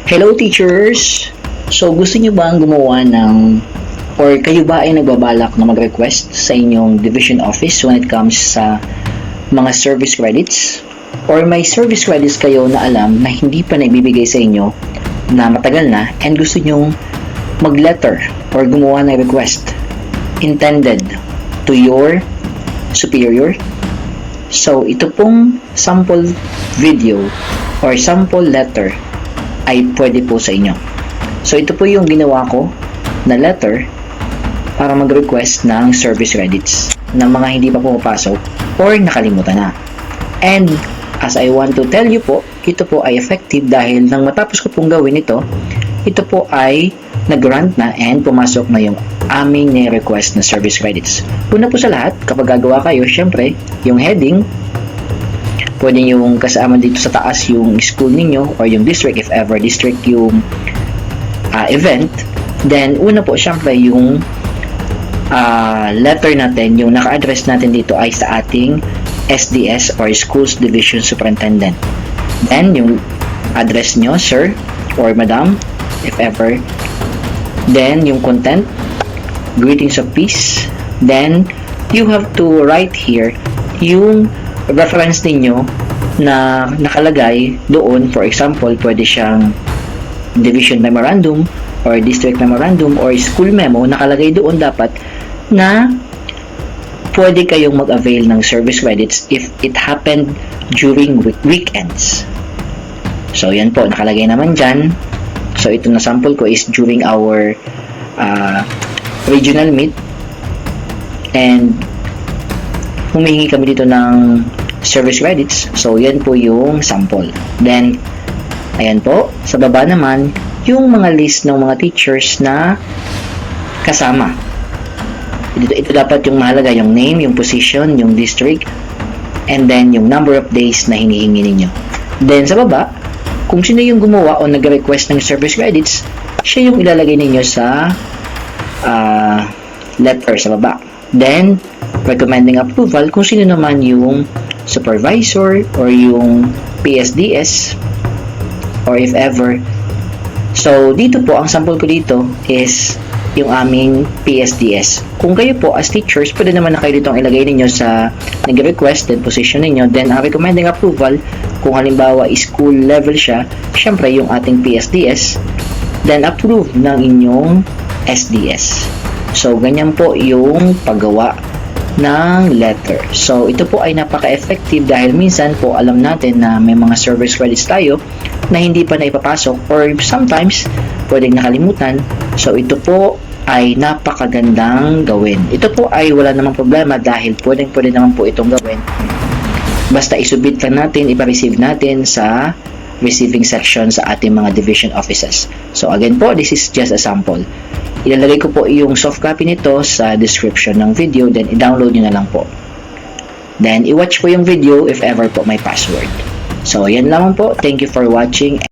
Hello teachers! So gusto niyo ba ang gumawa ng or kayo ba ay nagbabalak na mag-request sa inyong division office when it comes sa mga service credits? Or may service credits kayo na alam na hindi pa naibibigay sa inyo na matagal na and gusto nyong mag-letter or gumawa ng request intended to your superior? So ito pong sample video or sample letter ay pwede po sa inyo. So ito po yung ginawa ko na letter para mag-request ng service credits ng mga hindi pa pumapasok or nakalimutan na. And as I want to tell you po, ito po ay effective dahil nang matapos ko pong gawin ito po ay nag-grant na and pumasok na yung aming ni-request na service credits. Una po sa lahat, kapag gagawa kayo, syempre, yung heading, pwede yung kasama dito sa taas yung school ninyo or yung district if ever district yung event. Then una po syempre yung letter natin, yung naka-address natin dito ay sa ating SDS or Schools Division Superintendent. Then yung address nyo, sir or madam, if ever. Then yung content, greetings of peace. Then you have to write here yung reference ninyo na nakalagay doon. For example, pwede siyang division memorandum or district memorandum or school memo. Nakalagay doon dapat na pwede kayong mag-avail ng service credits if it happened during weekends. So yan po, nakalagay naman dyan. So ito na sample ko is during our regional meet and humingi kami dito ng service credits. So yan po yung sample. Then ayan po, sa baba naman yung mga list ng mga teachers na kasama. Ito dapat yung mahalaga, yung name, yung position, yung district, and then yung number of days na hinihingi ninyo. Then sa baba, kung sino yung gumawa o nag-request ng service credits, siya yung ilalagay ninyo sa letter sa baba. Then recommending approval kung sino naman yung supervisor or yung PSDS or if ever. So dito po, ang sample ko dito is yung aming PSDS. Kung kayo po as teachers, pwede naman na kayo dito ang ilagay ninyo sa nag-request, then position ninyo, then ang recommending approval, kung halimbawa school level siya, syempre yung ating PSDS, then approve ng inyong SDS. So ganyan po yung paggawa ng letter. So ito po ay napaka-effective dahil minsan po alam natin na may mga service credits tayo na hindi pa naipapasok or sometimes pwedeng nakalimutan. So ito po ay napakagandang gawin. Ito po ay wala namang problema dahil pwede naman po itong gawin. Basta isubmit lang natin, ipa-receive natin sa receiving section sa ating mga division offices. So again po, this is just a sample. Ilalagay ko po yung soft copy nito sa description ng video, then i-download nyo na lang po. Then i-watch po yung video if ever po may password. So yan lamang po. Thank you for watching.